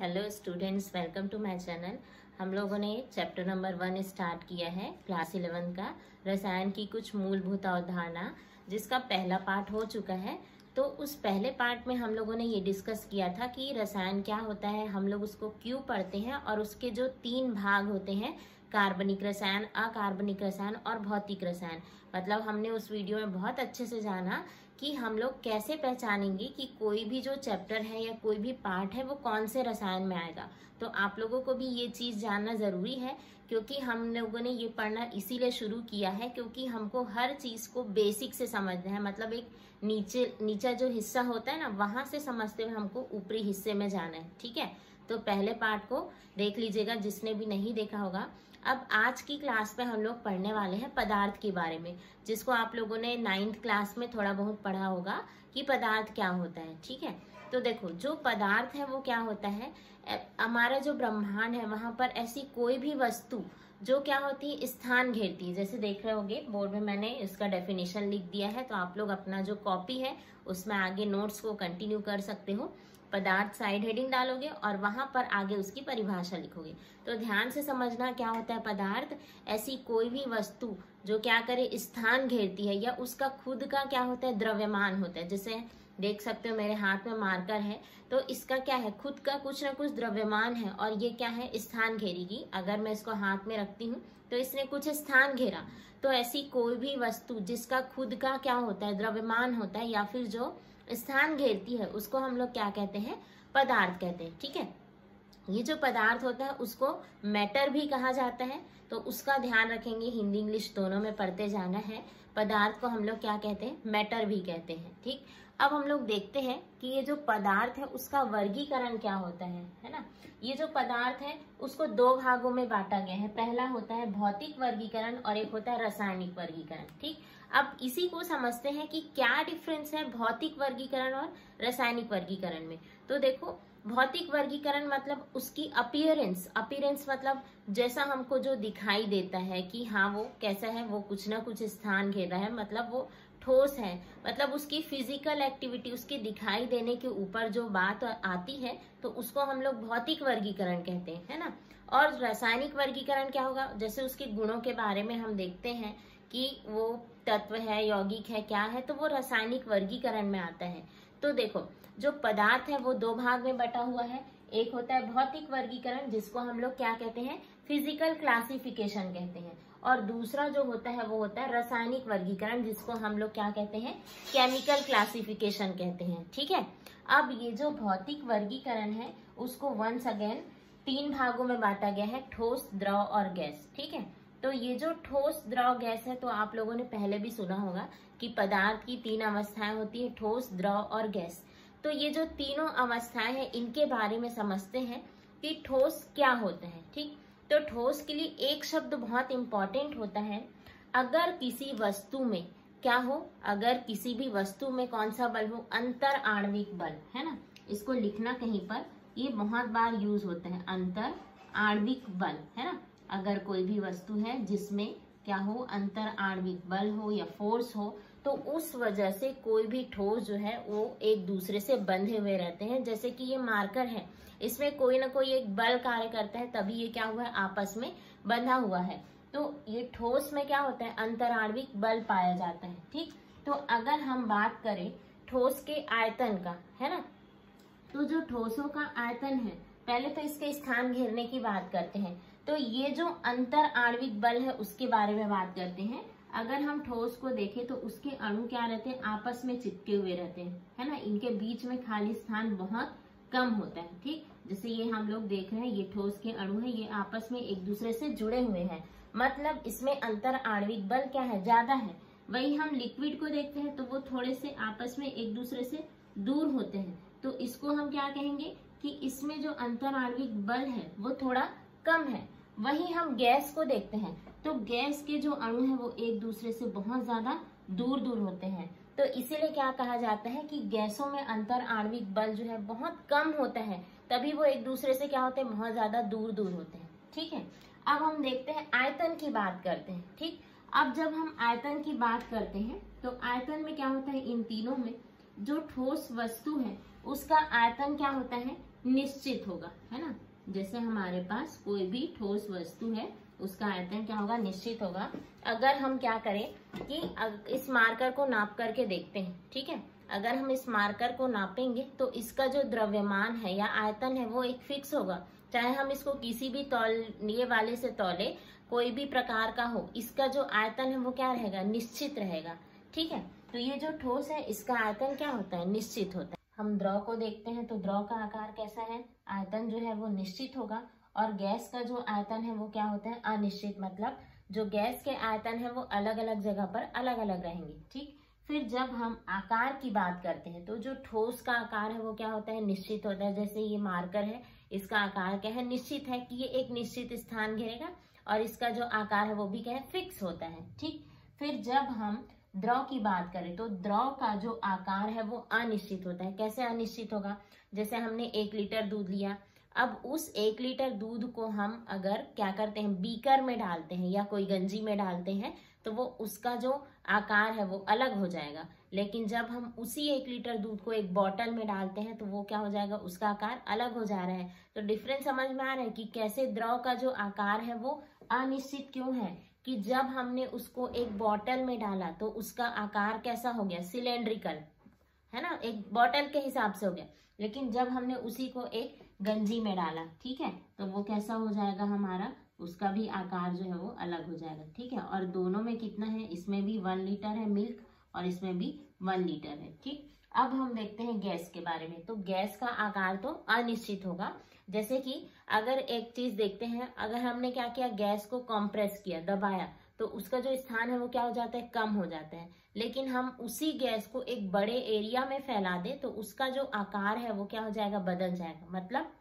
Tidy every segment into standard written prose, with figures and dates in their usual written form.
Hello students, welcome to my channel. हम लोगों ने चैप्टर नंबर 1 स्टार्ट किया है क्लास 11 का, रसायन की कुछ मूलभूत अवधारणा, जिसका पहला पार्ट हो चुका है। तो उस पहले पार्ट में हम लोगों ने ये डिस्कस किया था कि रसायन क्या होता है, हम लोग उसको क्यों पढ़ते हैं और उसके जो 3 भाग होते हैं, कार्बनिक रसायन, अकार्बनिक रसायन और भौतिक रसायन। मतलब हमने उस वीडियो में बहुत अच्छे से जाना कि हम लोग कैसे पहचानेंगे कि कोई भी जो चैप्टर है या कोई भी पार्ट है वो कौन से रसायन में आएगा। तो आप लोगों को भी ये चीज जानना जरूरी है, क्योंकि हम लोगों ने ये पढ़ना इसीलिए शुरू किया है क्योंकि हमको हर चीज को बेसिक से समझना है। मतलब एक नीचा जो हिस्सा होता है ना, वहां से समझते हुए हमको ऊपरी हिस्से में जाना है। ठीक है, तो पहले पार्ट को देख लीजिएगा जिसने भी नहीं देखा होगा। अब आज की क्लास में हम लोग पढ़ने वाले हैं पदार्थ के बारे में, जिसको आप लोगों ने 9th क्लास में थोड़ा बहुत पढ़ा होगा कि पदार्थ क्या होता है। ठीक है, तो देखो जो पदार्थ है वो क्या होता है, हमारा जो ब्रह्मांड है वहां पर ऐसी कोई भी वस्तु जो क्या होती है, स्थान घेरती है। जैसे देख रहे होगे बोर्ड में मैंने इसका डेफिनेशन लिख दिया है, तो आप लोग अपना जो कॉपी है उसमें आगे नोट्स को कंटिन्यू कर सकते हो। पदार्थ साइड हेडिंग डालोगे और वहां पर आगे उसकी परिभाषा लिखोगे। तो ध्यान से समझना क्या होता है पदार्थ, ऐसी कोई भी वस्तु जो क्या करे, स्थान घेरती है या उसका खुद का क्या होता है, द्रव्यमान होता है। जैसे देख सकते हो मेरे हाथ में मार्कर है, तो इसका क्या है, खुद का कुछ ना कुछ द्रव्यमान है और ये क्या है, स्थान घेरेगी। अगर मैं इसको हाथ में रखती हूँ तो इसने कुछ स्थान घेरा। तो ऐसी कोई भी वस्तु जिसका खुद का क्या होता है, द्रव्यमान होता है या फिर जो स्थान घेरती है, उसको हम लोग क्या कहते हैं, पदार्थ कहते हैं। ठीक है, ये जो पदार्थ होता है उसको मैटर भी कहा जाता है, तो उसका ध्यान रखेंगे, हिंदी इंग्लिश दोनों में पढ़ते जाना है। पदार्थ को हम लोग क्या कहते हैं, मैटर भी कहते हैं। ठीक, अब हम लोग देखते हैं कि ये जो पदार्थ है उसका वर्गीकरण क्या होता है ना। ये जो पदार्थ है उसको 2 भागों में बांटा गया है। पहला होता है भौतिक वर्गीकरण और एक होता है रासायनिक वर्गीकरण। ठीक, अब इसी को समझते हैं कि क्या डिफरेंस है भौतिक वर्गीकरण और रासायनिक वर्गीकरण में। तो देखो, भौतिक वर्गीकरण मतलब उसकी अपीयरेंस मतलब जैसा हमको जो दिखाई देता है कि हाँ वो कैसा है, वो कुछ ना कुछ स्थान घेर रहा है, मतलब वो ठोस है। मतलब उसकी फिजिकल एक्टिविटी, उसके दिखाई देने के ऊपर जो बात आती है तो उसको हम लोग भौतिक वर्गीकरण कहते हैं, है ना। और रासायनिक वर्गीकरण क्या होगा, जैसे उसके गुणों के बारे में हम देखते हैं कि वो तत्व है, यौगिक है, क्या है, तो वो रासायनिक वर्गीकरण में आता है। तो देखो, जो पदार्थ है वो 2 भाग में बटा हुआ है। एक होता है भौतिक वर्गीकरण, जिसको हम लोग क्या कहते हैं, फिजिकल क्लासिफिकेशन कहते हैं, और दूसरा जो होता है वो होता है रासायनिक वर्गीकरण, जिसको हम लोग क्या कहते हैं, केमिकल क्लासिफिकेशन कहते हैं। ठीक है, अब ये जो भौतिक वर्गीकरण है उसको वंस अगेन 3 भागों में बांटा गया है, ठोस, द्रव और गैस। ठीक है, तो ये जो ठोस, द्रव, गैस है, तो आप लोगों ने पहले भी सुना होगा कि पदार्थ की 3 अवस्थाएं होती है, ठोस, द्रव और गैस। तो ये जो तीनों अवस्थाएं हैं इनके बारे में समझते हैं कि ठोस क्या होते हैं। ठीक, तो ठोस के लिए एक शब्द बहुत इंपॉर्टेंट होता है। अगर किसी वस्तु में क्या हो, अगर किसी भी वस्तु में कौन सा बल हो, अंतर आणविक बल, है ना। इसको लिखना कहीं पर, ये बहुत बार यूज होता है, अंतर आणविक बल, है ना। अगर कोई भी वस्तु है जिसमें क्या हो, अंतर आणविक बल हो या फोर्स हो, तो उस वजह से कोई भी ठोस जो है वो एक दूसरे से बंधे हुए रहते हैं। जैसे कि ये मार्कर है, इसमें कोई ना कोई एक बल कार्य करता है, तभी ये क्या हुआ है, आपस में बंधा हुआ है। तो ये ठोस में क्या होता है, अंतर आणविक बल पाया जाता है। ठीक, तो अगर हम बात करें ठोस के आयतन का, है ना, तो जो ठोसों का आयतन है, पहले तो इसके स्थान घेरने की बात करते हैं। तो ये जो अंतर आणविक बल है उसके बारे में बात करते हैं। अगर हम ठोस को देखें तो उसके अणु क्या रहते हैं, आपस में चिपके हुए रहते हैं, है ना। इनके बीच में खाली स्थान बहुत कम होता है। ठीक, जैसे ये हम लोग देख रहे हैं, ये ठोस के अणु है, ये आपस में एक दूसरे से जुड़े हुए हैं, मतलब इसमें अंतर आणविक बल क्या है, ज्यादा है। वही हम लिक्विड को देखते हैं तो वो थोड़े से आपस में एक दूसरे से दूर होते हैं, तो इसको हम क्या कहेंगे कि इसमें जो अंतर आणविक बल है वो थोड़ा कम है। वही हम गैस को देखते हैं तो गैस के जो अणु है वो एक दूसरे से बहुत ज्यादा दूर दूर होते हैं, तो इसीलिए क्या कहा जाता है कि गैसों में अंतर आणविक बल जो है बहुत कम होता है, तभी वो एक दूसरे से क्या होते हैं, बहुत ज्यादा दूर दूर होते हैं। ठीक है, अब हम देखते हैं आयतन की बात करते हैं। ठीक, अब जब हम आयतन की बात करते हैं तो आयतन में क्या होता है, इन तीनों में जो ठोस वस्तु है उसका आयतन क्या होता है, निश्चित होगा, है ना। जैसे हमारे पास कोई भी ठोस वस्तु है उसका आयतन क्या होगा, निश्चित होगा। अगर हम क्या करें कि इस मार्कर को नाप करके देखते हैं, ठीक है। अगर हम इस मार्कर को नापेंगे तो इसका जो द्रव्यमान है या आयतन है वो एक फिक्स होगा, चाहे हम इसको किसी भी तौलिए वाले से तौले, कोई भी प्रकार का हो, इसका जो आयतन है वो क्या रहेगा, निश्चित रहेगा, ठीक है। तो ये जो ठोस है इसका आयतन क्या होता है, निश्चित होता है। हम द्रव को देखते हैं तो द्रव का आकार कैसा है, आयतन जो है वो निश्चित होगा। और गैस का जो आयतन है वो क्या होता है, अनिश्चित। मतलब जो गैस के आयतन है वो अलग अलग जगह पर अलग अलग रहेंगे, ठीक। फिर जब हम आकार की बात करते हैं तो जो ठोस का आकार है वो क्या होता है, निश्चित होता है। जैसे ये मार्कर है, इसका आकार क्या है, निश्चित है कि ये एक निश्चित स्थान घेरेगा, और इसका जो आकार है वो भी क्या है, फिक्स होता है, ठीक। फिर जब हम द्रव की बात करें तो द्रव का जो आकार है वो अनिश्चित होता है। कैसे अनिश्चित होगा, जैसे हमने 1 लीटर दूध लिया, अब उस 1 लीटर दूध को हम अगर क्या करते हैं, बीकर में डालते हैं या कोई गंजी में डालते हैं तो वो उसका जो आकार है वो अलग हो जाएगा। लेकिन जब हम उसी 1 लीटर दूध को एक बॉटल में डालते हैं तो वो क्या हो जाएगा, उसका आकार अलग हो जा रहा है। तो डिफरेंस समझ में आ रहा है कि कैसे द्रव का जो आकार है वो अनिश्चित क्यों है, कि जब हमने उसको एक बॉटल में डाला तो उसका आकार कैसा हो गया, सिलेंड्रिकल, है ना, एक बॉटल के हिसाब से हो गया। लेकिन जब हमने उसी को एक गंजी में डाला, ठीक है, तो वो कैसा हो जाएगा हमारा, उसका भी आकार जो है वो अलग हो जाएगा, ठीक है। और दोनों में कितना है, इसमें भी 1 लीटर है मिल्क और इसमें भी 1 लीटर है, ठीक। अब हम देखते हैं गैस के बारे में। तो गैस का आकार तो अनिश्चित होगा। जैसे कि अगर एक चीज देखते हैं, अगर हमने क्या किया, गैस को कंप्रेस किया, दबाया, तो उसका जो स्थान है वो क्या हो जाता है, कम हो जाता है। लेकिन हम उसी गैस को एक बड़े एरिया में फैला दे तो उसका जो आकार है वो क्या हो जाएगा, बदल जाएगा। मतलब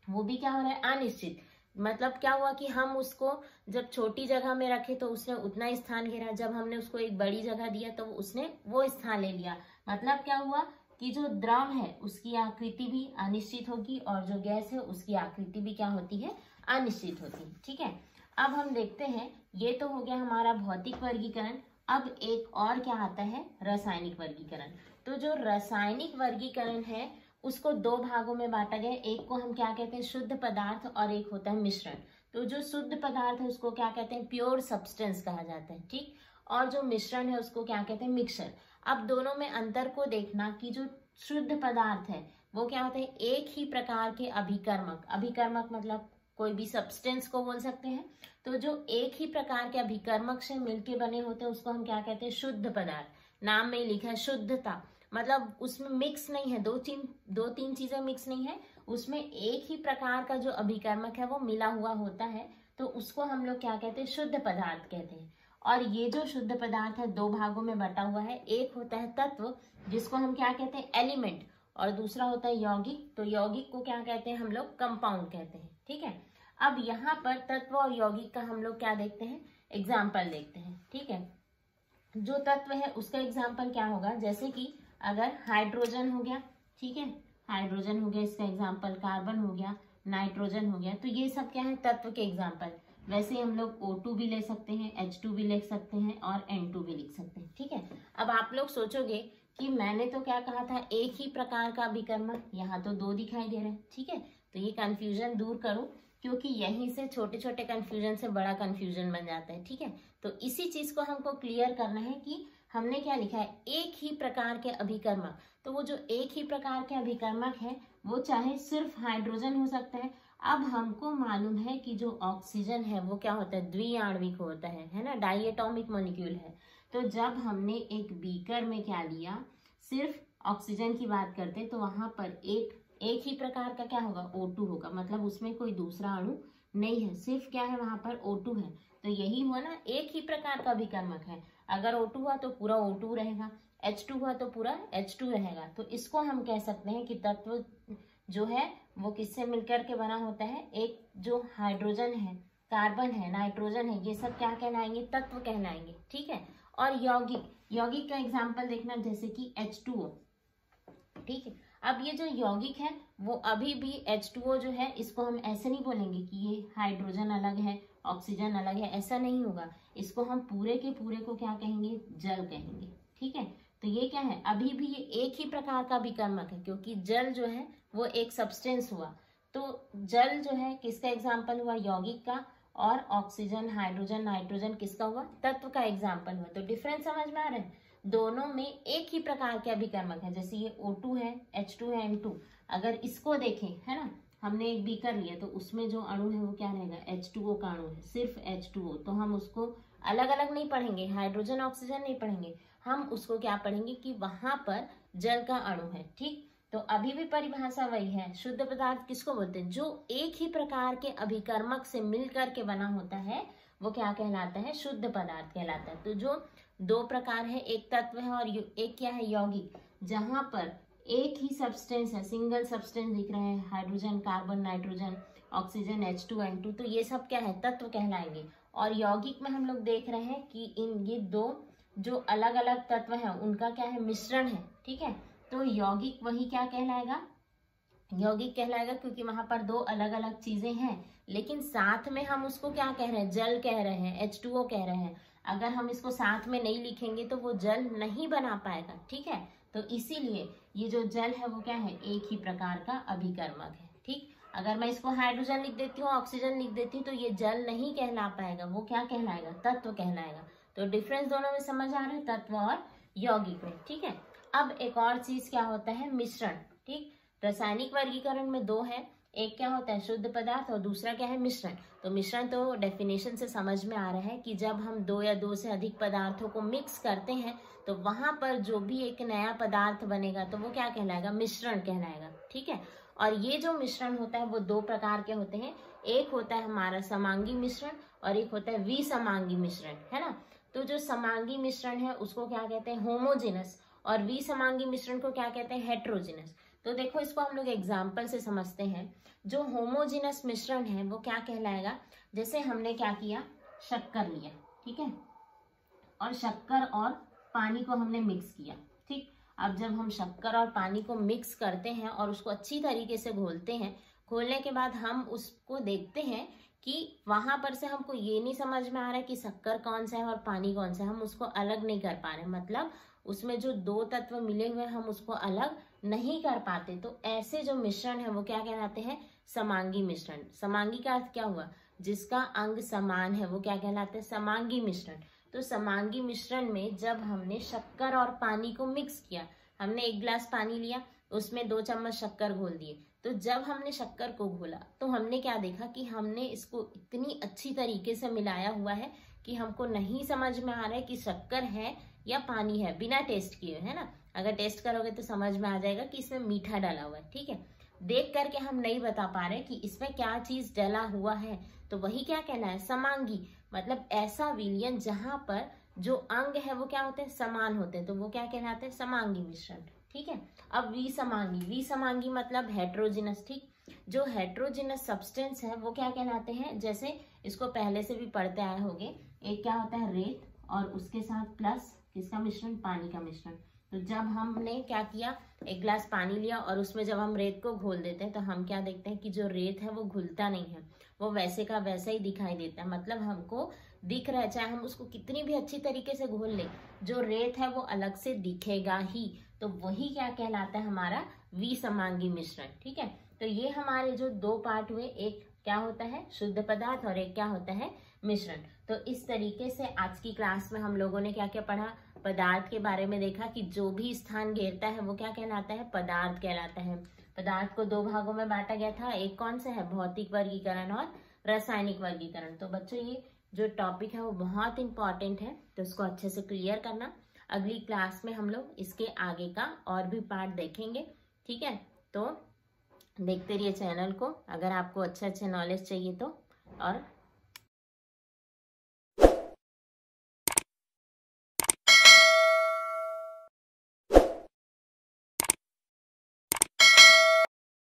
वो भी क्या हो रहा है, अनिश्चित। मतलब क्या हुआ कि हम उसको जब छोटी जगह में रखे तो उसने उतना ही स्थान घेरा, जब हमने उसको एक बड़ी जगह दिया तो उसने वो स्थान ले लिया। मतलब क्या हुआ कि जो द्रव है उसकी आकृति भी अनिश्चित होगी और जो गैस है उसकी आकृति भी क्या होती है, अनिश्चित होती है, ठीक है। अब हम देखते हैं, ये तो हो गया हमारा भौतिक वर्गीकरण। अब एक और क्या आता है, रासायनिक वर्गीकरण। तो जो रासायनिक वर्गीकरण है उसको 2 भागों में बांटा गया। एक को हम क्या कहते हैं, शुद्ध पदार्थ, और एक होता है मिश्रण। तो जो शुद्ध पदार्थ है उसको क्या कहते हैं, प्योर सब्सटेंस कहा जाता है, ठीक। और जो मिश्रण है उसको क्या कहते हैं, मिक्सचर। अब दोनों में अंतर को देखना कि जो शुद्ध पदार्थ है वो क्या होता है, एक ही प्रकार के अभिकर्मक, अभिकर्मक मतलब कोई भी सब्सटेंस को बोल सकते हैं। तो जो एक ही प्रकार के अभिकर्मक से मिलके बने होते हैं उसको हम क्या कहते हैं, शुद्ध पदार्थ। नाम में ही लिखा है शुद्धता, मतलब उसमें मिक्स नहीं है, दो तीन चीजें मिक्स नहीं है, उसमें एक ही प्रकार का जो अभिकर्मक है वो मिला हुआ होता है, तो उसको हम लोग क्या कहते हैं, शुद्ध पदार्थ कहते हैं। और ये जो शुद्ध पदार्थ है 2 भागों में बटा हुआ है। एक होता है तत्व, जिसको हम क्या कहते हैं, एलिमेंट, और दूसरा होता है यौगिक। तो यौगिक को क्या कहते हैं हम लोग, कंपाउंड कहते हैं, ठीक है। अब यहाँ पर तत्व और यौगिक का हम लोग क्या देखते हैं, एग्जाम्पल देखते हैं, ठीक है। जो तत्व है उसका एग्जाम्पल क्या होगा, जैसे कि अगर हाइड्रोजन हो गया, ठीक है, हाइड्रोजन हो गया, इसका एग्जाम्पल कार्बन हो गया, नाइट्रोजन हो गया, तो ये सब क्या है, तत्व के एग्जाम्पल। वैसे हम लोग O2 भी ले सकते हैं, H2 भी लिख सकते हैं और N2 भी लिख सकते हैं, ठीक है। अब आप लोग सोचोगे कि मैंने तो क्या कहा था, एक ही प्रकार का अभिकर्मक, यहाँ तो 2 दिखाई दे रहे हैं, ठीक है। तो ये कंफ्यूजन दूर करो, क्योंकि यहीं से छोटे छोटे कंफ्यूजन से बड़ा कंफ्यूजन बन जाता है, ठीक है। तो इसी चीज को हमको क्लियर करना है कि हमने क्या लिखा है, एक ही प्रकार के अभिकर्मक। तो वो जो एक ही प्रकार के अभिकर्मक है वो चाहे सिर्फ हाइड्रोजन हो सकता है। अब हमको मालूम है कि जो ऑक्सीजन है वो क्या होता है, द्विआण्विक होता है ना, डाइएटॉमिक मॉलिक्यूल है। तो जब हमने एक बीकर में क्या लिया, सिर्फ ऑक्सीजन की बात करते तो वहां पर एक ही प्रकार का क्या होगा, O2 होगा। मतलब उसमें कोई दूसरा अणु नहीं है, सिर्फ क्या है वहां पर O2 है। तो यही हुआ ना, एक ही प्रकार का अभिकर्मक है। अगर O2 हुआ तो पूरा O2 रहेगा, H2 हुआ तो पूरा H2 रहेगा। तो इसको हम कह सकते हैं कि तत्व जो है वो किससे मिलकर के बना होता है, एक जो हाइड्रोजन है, कार्बन है, नाइट्रोजन है, ये सब क्या कहलाएंगे, तत्व कहलाएंगे, ठीक है। और यौगिक का एग्जाम्पल देखना, जैसे कि H2O, ठीक है। अब ये जो यौगिक है वो अभी भी H2O जो है, इसको हम ऐसे नहीं बोलेंगे कि ये हाइड्रोजन अलग है ऑक्सीजन अलग है, ऐसा नहीं होगा। इसको हम पूरे के पूरे को क्या कहेंगे, जल कहेंगे, ठीक है। तो ये क्या है, अभी भी ये एक ही प्रकार का अभिकर्मक है, क्योंकि जल जो है वो एक सब्सटेंस हुआ। तो जल जो है किसका एग्जाम्पल हुआ, यौगिक का, और ऑक्सीजन, हाइड्रोजन, नाइट्रोजन किसका हुआ, तत्व का एग्जाम्पल हुआ। तो डिफरेंस समझ में आ रहा है, दोनों में एक ही प्रकार के अभिकर्मक है। जैसे ये O2 है, H2 है, N2, अगर इसको देखें, है ना, हमने एक बीकर लिया तो उसमें जो अणु है वो क्या रहेगा, H2O का अणु है, सिर्फ H2O। तो हम उसको अलग अलग नहीं पढ़ेंगे, हाइड्रोजन ऑक्सीजन नहीं पढ़ेंगे, हम उसको क्या पढ़ेंगे कि वहां पर जल का अणु है। ठीक, तो अभी भी परिभाषा वही है, शुद्ध पदार्थ किसको बोलते हैं, जो एक ही प्रकार के अभिकर्मक से मिलकर के बना होता है वो क्या कहलाता है, शुद्ध पदार्थ कहलाता है। तो जो दो प्रकार है, एक तत्व है और एक क्या है, यौगिक, जहां पर एक ही सब्सटेंस है, सिंगल सब्सटेंस दिख रहे हैं, hydrogen, carbon, nitrogen, oxygen, H2, N2, तो ये सब क्या है, तत्व कहलाएंगे। और यौगिक में हम लोग देख रहे हैं कि इन ये दो जो अलग अलग तत्व है उनका क्या है, मिश्रण है। ठीक है, तो यौगिक वही क्या कहलाएगा, यौगिक कहलाएगा, क्योंकि वहां पर दो अलग अलग चीजें हैं, लेकिन साथ में हम उसको क्या कह रहे हैं, जल कह रहे हैं, H2O कह रहे हैं। अगर हम इसको साथ में नहीं लिखेंगे तो वो जल नहीं बना पाएगा। ठीक है, तो इसीलिए ये जो जल है वो क्या है, एक ही प्रकार का अभिकर्मक है। ठीक, अगर मैं इसको हाइड्रोजन लिख देती हूँ, ऑक्सीजन लिख देती हूँ, तो ये जल नहीं कहला पाएगा, वो क्या कहलाएगा, तत्व कहलाएगा। तो डिफरेंस दोनों में समझ आ रहा है, तत्व और यौगिक में। ठीक है, अब एक और चीज क्या होता है, मिश्रण। ठीक, रासायनिक वर्गीकरण में दो है, एक क्या होता है, शुद्ध पदार्थ, और दूसरा क्या है, मिश्रण। तो मिश्रण तो डेफिनेशन से समझ में आ रहा है कि जब हम दो या दो से अधिक पदार्थों को मिक्स करते हैं तो वहां पर जो भी एक नया पदार्थ बनेगा तो वो क्या कहलाएगा, मिश्रण कहलाएगा। ठीक है, और ये जो मिश्रण होता है वो दो प्रकार के होते हैं, एक होता है हमारा समांगी मिश्रण और एक होता है विसमांगी मिश्रण, है ना। तो जो समांगी मिश्रण है उसको क्या कहते हैं, होमोजेनस, और विसमांगी मिश्रण को क्या कहते हैं, हेट्रोजेनस। तो देखो इसको हम लोग एग्जाम्पल से समझते हैं। जो होमोजेनस मिश्रण है वो क्या कहलाएगा, जैसे हमने क्या किया, शक्कर लिया, ठीक है, और शक्कर और पानी को हमने मिक्स किया। ठीक, अब जब हम शक्कर और पानी को मिक्स करते हैं और उसको अच्छी तरीके से घोलते हैं, घोलने के बाद हम उसको देखते हैं कि वहां पर से हमको ये नहीं समझ में आ रहा है कि शक्कर कौन सा है और पानी कौन सा है, हम उसको अलग नहीं कर पा रहे, मतलब उसमें जो दो तत्व मिले हुए हम उसको अलग नहीं कर पाते। तो ऐसे जो मिश्रण है वो क्या कहलाते हैं, समांगी मिश्रण। समांगी का अर्थ क्या हुआ, जिसका अंग समान है वो क्या कहलाते हैं, समांगी मिश्रण। तो समांगी मिश्रण में जब हमने शक्कर और पानी को मिक्स किया, हमने एक गिलास पानी लिया, उसमें 2 चम्मच शक्कर घोल दिए, तो जब हमने शक्कर को घोला तो हमने क्या देखा कि हमने इसको इतनी अच्छी तरीके से मिलाया हुआ है कि हमको नहीं समझ में आ रहा है कि शक्कर है या पानी है, बिना टेस्ट किए, है ना। अगर टेस्ट करोगे तो समझ में आ जाएगा कि इसमें मीठा डाला हुआ है। ठीक है, देख करके हम नहीं बता पा रहे कि इसमें क्या चीज डला हुआ है, तो वही क्या कहना है, समांगी, मतलब ऐसा विलयन जहां पर जो अंग है वो क्या होते हैं, समान होते हैं, तो वो क्या कहलाते हैं, समांगी मिश्रण। ठीक है, अब विसमांगी, विसमांगी मतलब हेट्रोजिनस। ठीक, जो हेट्रोजिनस सब्सटेंस है वो क्या कहलाते हैं, जैसे इसको पहले से भी पढ़ते आए होंगे, एक क्या होता है, रेत, और उसके साथ प्लस किसका मिश्रण, पानी का मिश्रण। तो जब हमने क्या किया, एक गिलास पानी लिया और उसमें जब हम रेत को घोल देते हैं तो हम क्या देखते हैं कि जो रेत है वो घुलता नहीं है, वो वैसे का वैसा ही दिखाई देता है, मतलब हमको दिख रहा है, चाहे हम उसको कितनी भी अच्छी तरीके से घोल ले, जो रेत है वो अलग से दिखेगा ही। तो वही क्या कहलाता है, हमारा विसमांगी मिश्रण। ठीक है, तो ये हमारे जो दो पार्ट हुए, एक क्या होता है, शुद्ध पदार्थ, और एक क्या होता है, मिश्रण। तो इस तरीके से आज की क्लास में हम लोगों ने क्या क्या पढ़ा, पदार्थ के बारे में देखा कि जो भी स्थान घेरता है वो क्या कहलाता है, पदार्थ कहलाता है। पदार्थ को 2 भागों में बांटा गया था, एक कौन सा है, भौतिक वर्गीकरण और रासायनिक वर्गीकरण। तो बच्चों ये जो टॉपिक है वो बहुत इंपॉर्टेंट है, तो उसको अच्छे से क्लियर करना। अगली क्लास में हम लोग इसके आगे का और भी पार्ट देखेंगे। ठीक है, तो देखते रहिए चैनल को, अगर आपको अच्छे अच्छे नॉलेज चाहिए तो, और